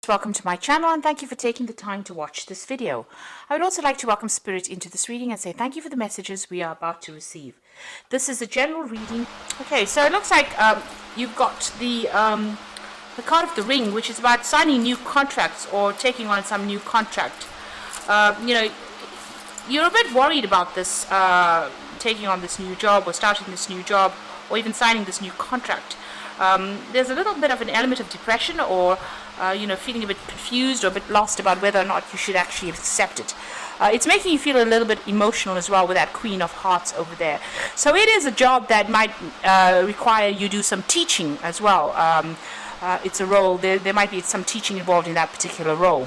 Welcome to my channel and thank you for taking the time to watch this video. I would also like to welcome Spirit into this reading and say thank you for the messages we are about to receive. This is a general reading. Okay, so it looks like you've got the card of the ring, which is about signing new contracts or taking on some new contract. You're a bit worried about this, taking on this new job or starting this new job or even signing this new contract. There's a little bit of an element of depression or feeling a bit confused or a bit lost about whether or not you should actually accept it. It's making you feel a little bit emotional as well with that Queen of Hearts over there. So it is a job that might require you do some teaching as well. It's a role, there might be some teaching involved in that particular role.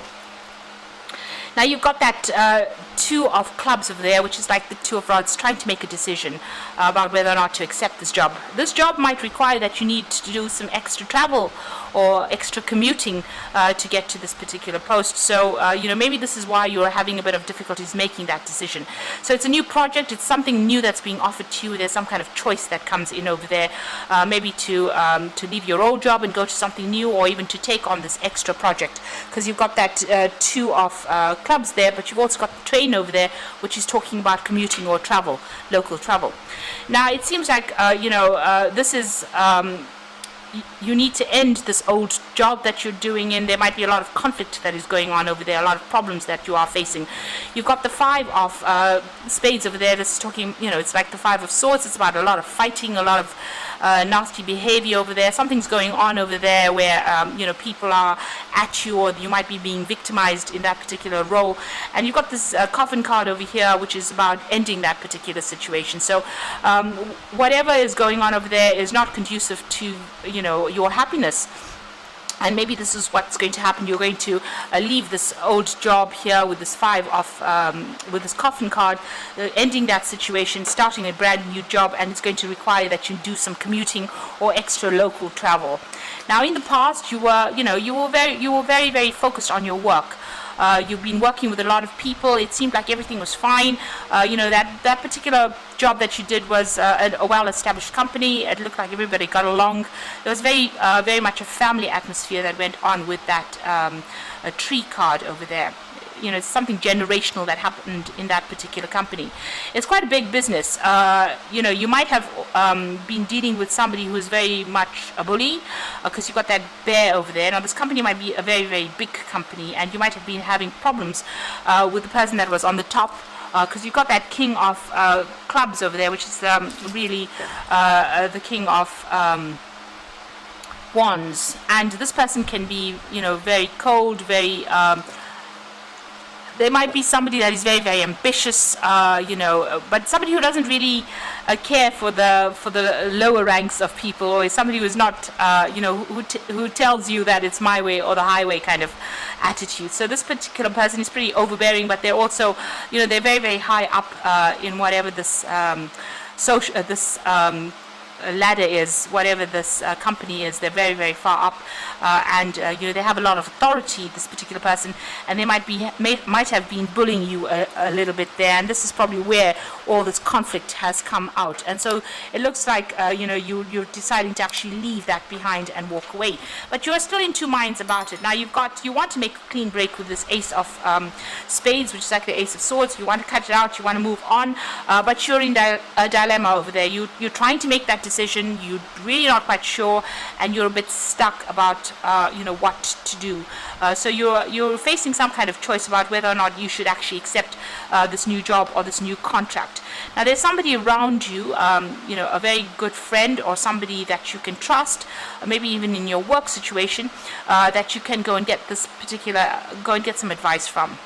Now you've got that Two of Clubs over there, which is like the Two of Rods, trying to make a decision about whether or not to accept this job. This job might require that you need to do some extra travel or extra commuting to get to this particular post. So, maybe this is why you're having a bit of difficulties making that decision. So it's a new project, it's something new that's being offered to you. There's some kind of choice that comes in over there, maybe to leave your old job and go to something new, or even to take on this extra project, because you've got that Two of Clubs there, but you've also got the train over there, which is talking about commuting or travel, local travel. Now it seems like this is you need to end this old job that you're doing, and there might be a lot of conflict that is going on over there, a lot of problems that you are facing. You've got the Five of Spades over there. This is talking, it's like the Five of Swords. It's about a lot of fighting, a lot of nasty behavior over there. Something's going on over there where people are at you, or you might be being victimized in that particular role. And you've got this Coffin card over here, which is about ending that particular situation. So whatever is going on over there is not conducive to your happiness. And maybe this is what's going to happen. You're going to leave this old job here with this with this Coffin card, ending that situation, starting a brand new job, and it's going to require that you do some commuting or extra local travel. Now, in the past, you were very, very focused on your work. You've been working with a lot of people. It seemed like everything was fine. That particular job that you did was a well-established company. It looked like everybody got along. There was very much a family atmosphere that went on with that a tree card over there. It's something generational that happened in that particular company. It's quite a big business. You might have been dealing with somebody who is very much a bully, because you've got that bear over there. Now, this company might be a very, very big company, and you might have been having problems with the person that was on the top, because you've got that King of Clubs over there, which is really the King of Wands. And this person can be, very cold, very... There might be somebody that is very, very ambitious, but somebody who doesn't really care for the lower ranks of people, or is somebody who is not, who tells you that it's my way or the highway kind of attitude. So this particular person is pretty overbearing, but they're also, they're very, very high up in whatever this ladder is, whatever this company is. They're very, very far up, and they have a lot of authority, this particular person, and they might have been bullying you a little bit there, and this is probably where all this conflict has come out. And so it looks like you're deciding to actually leave that behind and walk away, but you're still in two minds about it. Now you want to make a clean break with this Ace of Spades, which is like the Ace of Swords. You want to cut it out, you want to move on, but you're in a dilemma over there. You're trying to make that decision, you're really not quite sure, and you're a bit stuck about what to do. So you're facing some kind of choice about whether or not you should actually accept this new job or this new contract. Now, there's somebody around you, a very good friend or somebody that you can trust, maybe even in your work situation, that you can go and get some advice from.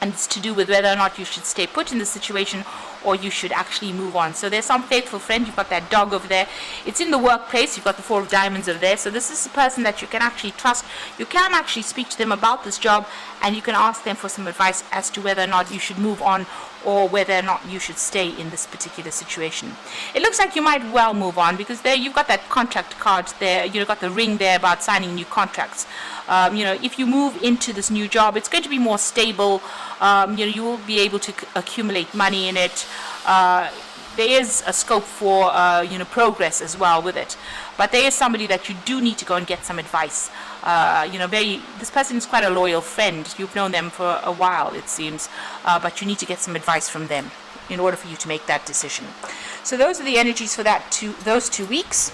And it's to do with whether or not you should stay put in the situation or you should actually move on. So there's some faithful friend. You've got that dog over there. It's in the workplace. You've got the Four of Diamonds over there. So this is a person that you can actually trust. You can actually speak to them about this job, and you can ask them for some advice as to whether or not you should move on or whether or not you should stay in this particular situation. It looks like you might well move on, because there you've got that contract card there. You've got the ring there about signing new contracts. If you move into this new job, it's going to be more stable. You will be able to accumulate money in it. there is a scope for progress as well with it. But there is somebody that you do need to go and get some advice. This person is quite a loyal friend. You've known them for a while, it seems, but you need to get some advice from them in order for you to make that decision. So those are the energies for those 2 weeks.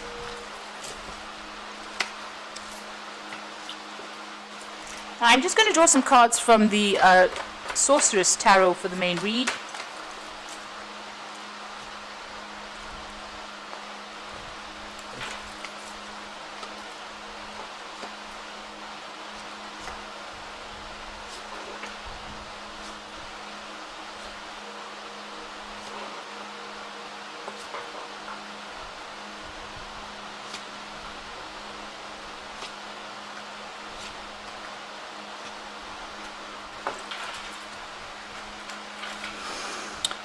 I'm just going to draw some cards from the Sorceress Tarot for the main read.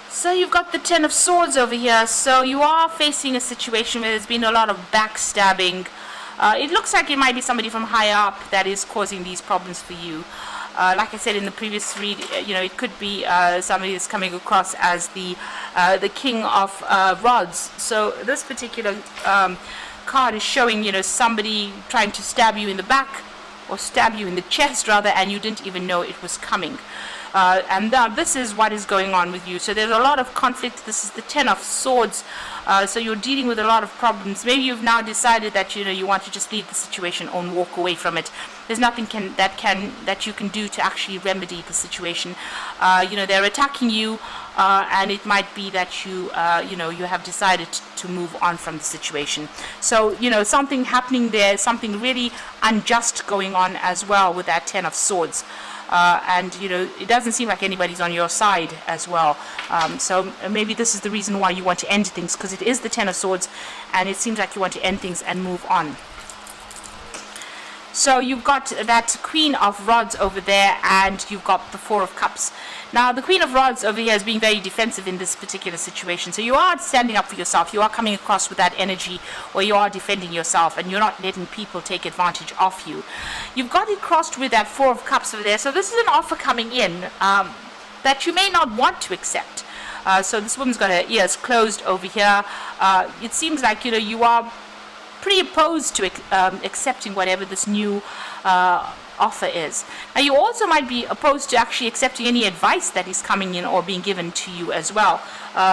So you've got the Ten of Swords over here. So you are facing a situation where there's been a lot of backstabbing. It looks like it might be somebody from higher up that is causing these problems for you. Like I said in the previous read, it could be somebody that's coming across as the King of Rods. So this particular card is showing, somebody trying to stab you in the back, or stab you in the chest rather, and you didn't even know it was coming. This is what is going on with you. So there's a lot of conflict. This is the Ten of Swords. So you're dealing with a lot of problems. Maybe you've now decided that you want to just leave the situation and walk away from it. There's nothing that you can do to actually remedy the situation. They're attacking you, and it might be that you have decided to move on from the situation. So something happening there, something really unjust going on as well with that Ten of Swords. It doesn't seem like anybody's on your side as well. So maybe this is the reason why you want to end things, because it is the Ten of Swords, and it seems like you want to end things and move on. So you've got that Queen of Rods over there, and you've got the Four of Cups. Now, the Queen of Rods over here is being very defensive in this particular situation. So you are standing up for yourself. You are coming across with that energy where you are defending yourself, and you're not letting people take advantage of you. You've got it crossed with that Four of Cups over there. So this is an offer coming in that you may not want to accept. So this woman's got her ears closed over here. It seems like, you are pretty opposed to accepting whatever this new offer is. Now, you also might be opposed to actually accepting any advice that is coming in or being given to you as well.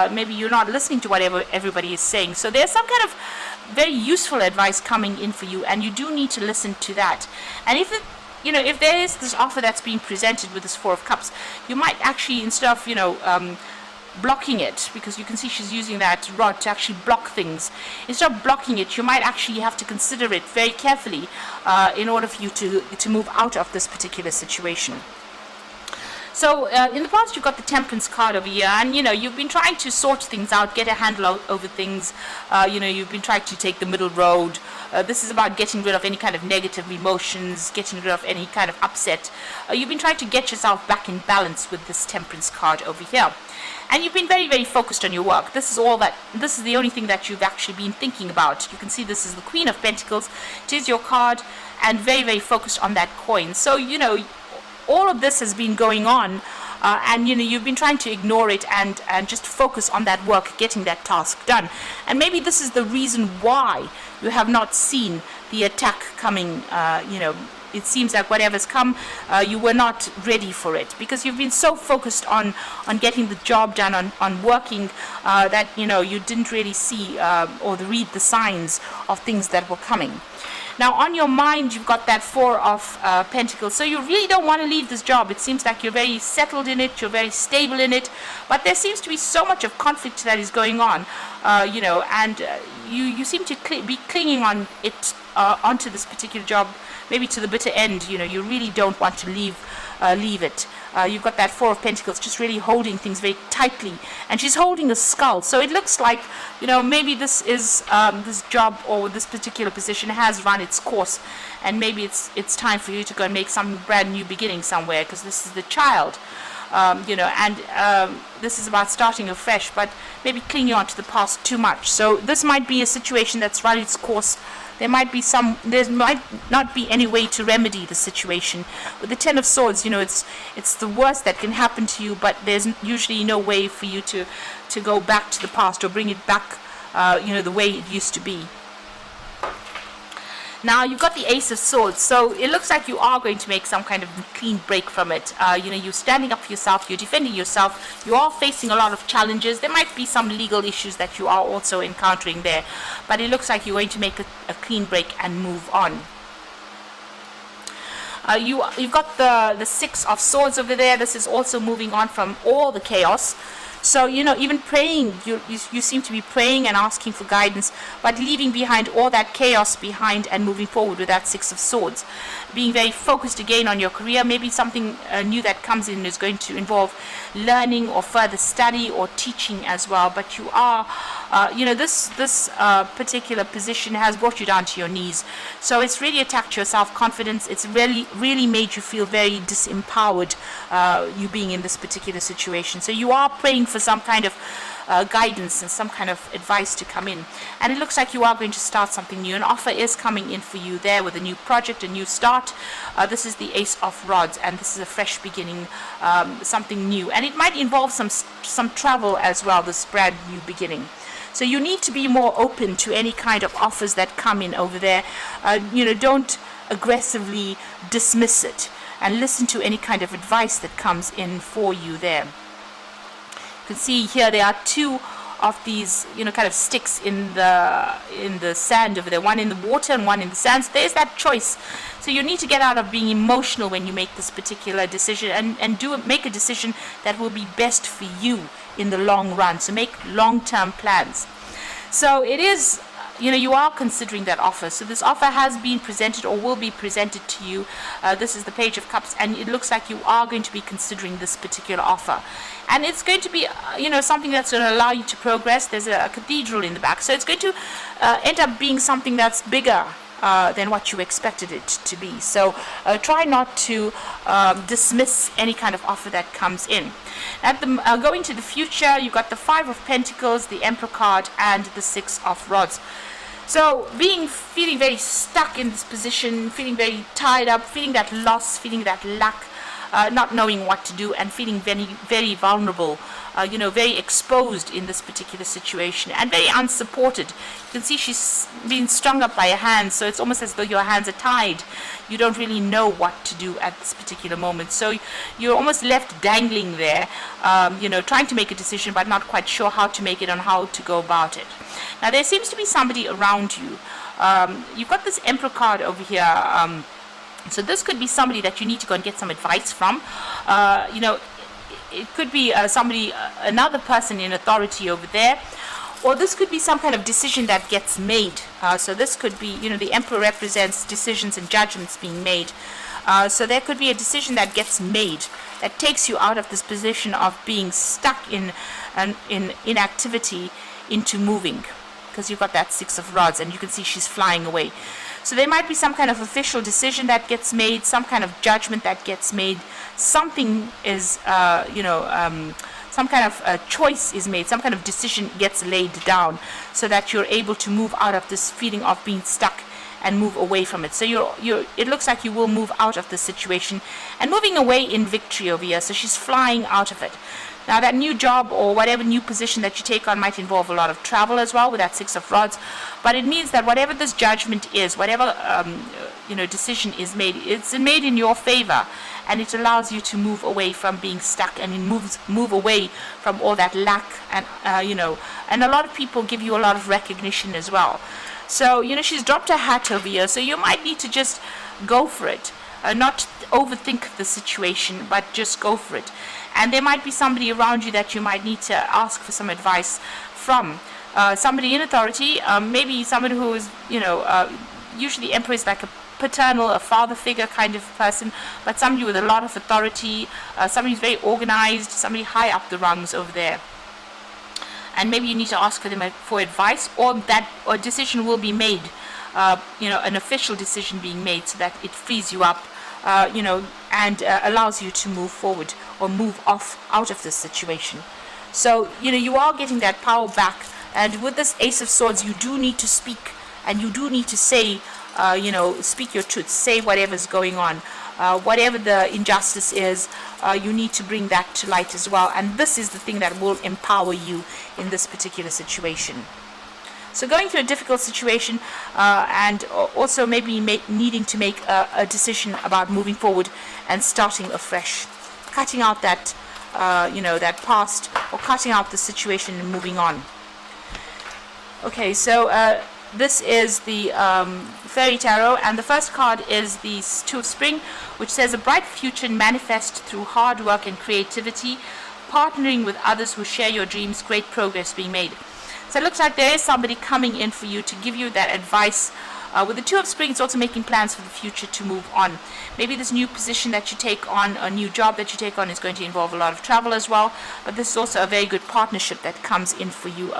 Maybe you're not listening to whatever everybody is saying. So there's some kind of very useful advice coming in for you, and you do need to listen to that. And if there is this offer that's being presented with this Four of Cups, you might actually, instead of blocking it, because you can see she's using that rod to actually block things. Instead of blocking it, you might actually have to consider it very carefully in order for you to move out of this particular situation. So in the past, you've got the Temperance card over here, and you've been trying to sort things out, get a handle over things. You've been trying to take the middle road. This is about getting rid of any kind of negative emotions, getting rid of any kind of upset. You've been trying to get yourself back in balance with this Temperance card over here. And you've been very, very focused on your work. This is the only thing that you've actually been thinking about. You can see this is the Queen of Pentacles. It is your card, and very, very focused on that coin. So, all of this has been going on, and you've been trying to ignore it and just focus on that work, getting that task done. And maybe this is the reason why you have not seen the attack coming. It seems like whatever's come, you were not ready for it, because you've been so focused on getting the job done, on working, that you didn't really see or read the signs of things that were coming. Now, on your mind, you've got that Four of Pentacles. So you really don't want to leave this job. It seems like you're very settled in it. You're very stable in it. But there seems to be so much of conflict that is going on, and you seem to be clinging on it, onto this particular job, maybe to the bitter end. You really don't want to leave it. You've got that Four of Pentacles just really holding things very tightly, and she's holding a skull. So it looks like, maybe this job or this particular position has run its course, and maybe it's time for you to go and make some brand new beginning somewhere, because this is the Child. This is about starting afresh, but maybe clinging on to the past too much. So this might be a situation that's run its course. there might not be any way to remedy the situation. With the Ten of Swords, it's the worst that can happen to you, but there's usually no way for you to go back to the past or bring it back, the way it used to be. Now you've got the Ace of Swords, so it looks like you are going to make some kind of clean break from it. You're standing up for yourself, you're defending yourself, you are facing a lot of challenges. There might be some legal issues that you are also encountering there, but it looks like you're going to make a clean break and move on. You've got the Six of Swords over there. This is also moving on from all the chaos. So, even praying, you seem to be praying and asking for guidance, but leaving behind all that chaos behind and moving forward with that Six of Swords. Being very focused again on your career. Maybe something new that comes in is going to involve learning or further study or teaching as well. But you are, this particular position has brought you down to your knees. So it's really attacked your self-confidence. It's really made you feel very disempowered, you being in this particular situation. So you are praying for some kind of guidance and some kind of advice to come in, and it looks like you are going to start something new. An offer is coming in for you there with a new project, a new start. This is the Ace of Rods, and this is a fresh beginning, something new, and it might involve some travel as well, this brand new beginning. So you need to be more open to any kind of offers that come in over there. Don't aggressively dismiss it, and listen to any kind of advice that comes in for you there. You can see here there are two of these kind of sticks in the sand over there, one in the water and one in the sand. So there's that choice. So you need to get out of being emotional when you make this particular decision, and make a decision that will be best for you in the long run. So make long-term plans. So it is, you are considering that offer. So this offer has been presented or will be presented to you. This is the Page of Cups, and it looks like you are going to be considering this particular offer. And it's going to be, something that's going to allow you to progress. There's a cathedral in the back. So it's going to end up being something that's bigger than what you expected it to be. So try not to dismiss any kind of offer that comes in. Going to the future, you've got the Five of Pentacles, the Emperor card, and the Six of Rods. So feeling very stuck in this position, feeling very tied up, feeling that loss, feeling that lack, not knowing what to do, and feeling very, very vulnerable, very exposed in this particular situation, and very unsupported. You can see she's being strung up by her hands, so it's almost as though your hands are tied. You don't really know what to do at this particular moment. So you're almost left dangling there, trying to make a decision, but not quite sure how to make it and how to go about it. Now, there seems to be somebody around you. You've got this Emperor card over here. So this could be somebody that you need to go and get some advice from. It could be another person in authority over there, or this could be some kind of decision that gets made. So this could be, the Emperor represents decisions and judgments being made. So there could be a decision that gets made that takes you out of this position of being stuck in inactivity into moving, because you've got that Six of Rods, and you can see she's flying away. So there might be some kind of official decision that gets made, some kind of judgment that gets made. Something is, some kind of choice is made, some kind of decision gets laid down, so that you're able to move out of this feeling of being stuck and move away from it. So it looks like you will move out of this situation and moving away in victory over here. So she's flying out of it. Now, that new job or whatever new position that you take on might involve a lot of travel as well with that Six of Rods. But it means that whatever this judgment is, whatever decision is made, it's made in your favor, and it allows you to move away from being stuck, and it move away from all that lack, and and a lot of people give you a lot of recognition as well. So she's dropped her hat over here. So you might need to just go for it, not overthink the situation, but just go for it. And there might be somebody around you that you might need to ask for some advice from. Somebody in authority, maybe somebody who is, usually Emperor is like a paternal, a father figure kind of person, but somebody with a lot of authority, somebody who's very organized, somebody high up the rungs over there. And maybe you need to ask for them for advice, or that a decision will be made, an official decision being made, so that it frees you up, and allows you to move forward or move out of this situation. So, you are getting that power back. And with this Ace of Swords, you do need to speak and you do need to say, speak your truth, say whatever's going on. Whatever the injustice is, you need to bring that to light as well. And this is the thing that will empower you in this particular situation. So going through a difficult situation and also maybe needing to make a decision about moving forward and starting afresh. Cutting out that, that past, or cutting out the situation and moving on. Okay, so this is the Fairy Tarot, and the first card is the Two of Spring, which says a bright future manifest through hard work and creativity, partnering with others who share your dreams, great progress being made. So it looks like there is somebody coming in for you to give you that advice. With the Two of Spring, it's also making plans for the future to move on. Maybe this new position that you take on, a new job that you take on, is going to involve a lot of travel as well. But this is also a very good partnership that comes in for you.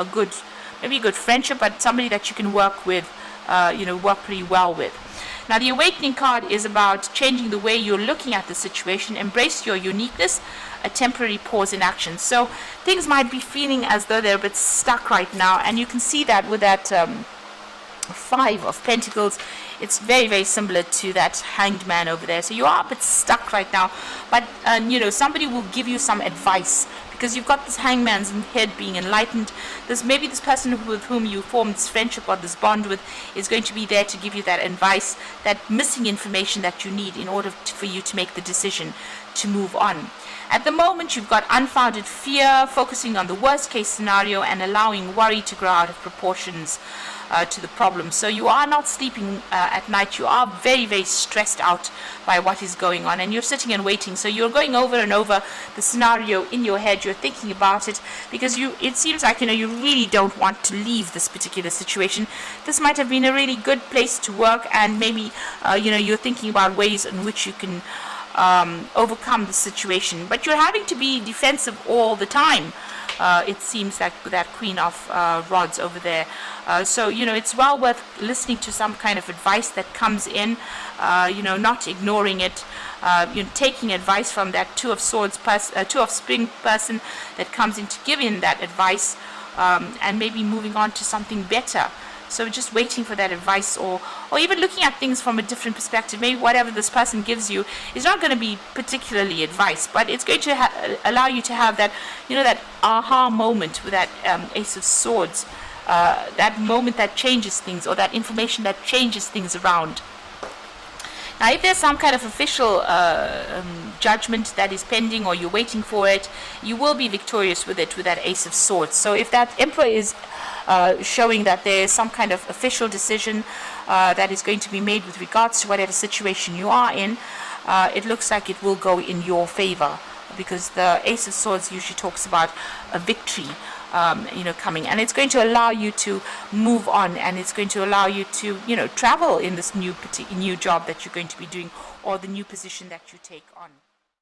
Maybe a good friendship, but somebody that you can work with, work pretty well with. Now, the Awakening card is about changing the way you're looking at the situation. Embrace your uniqueness, a temporary pause in action. So things might be feeling as though they're a bit stuck right now, and you can see that with that Five of Pentacles. It's very, very similar to that Hanged Man over there. So you are a bit stuck right now, but somebody will give you some advice, because you've got this Hanged Man's head being enlightened. Maybe this person with whom you formed this friendship or this bond with is going to be there to give you that advice, that missing information that you need in order for you to make the decision to move on. At the moment, you've got unfounded fear, focusing on the worst case scenario and allowing worry to grow out of proportions to the problem. So you are not sleeping at night. You are very, very stressed out by what is going on, and you're sitting and waiting. So you're going over and over the scenario in your head. You're thinking about it because it seems like you really don't want to leave this particular situation. This might have been a really good place to work, and maybe you're thinking about ways in which you can overcome the situation, but you're having to be defensive all the time. It seems like with that Queen of Rods over there. So it's well worth listening to some kind of advice that comes in, not ignoring it, taking advice from that Two of Spring person that comes in to give in that advice, and maybe moving on to something better. So just waiting for that advice, or even looking at things from a different perspective. Maybe whatever this person gives you is not going to be particularly advice, but it's going to allow you to have that, that aha moment with that Ace of Swords, that moment that changes things, or that information that changes things around. Now, if there's some kind of official judgment that is pending, or you're waiting for it, you will be victorious with it, with that Ace of Swords. So if that Emperor is showing that there is some kind of official decision that is going to be made with regards to whatever situation you are in, it looks like it will go in your favor, because the Ace of Swords usually talks about a victory coming, and it's going to allow you to move on, and it's going to allow you to travel in this new job that you're going to be doing, or the new position that you take on.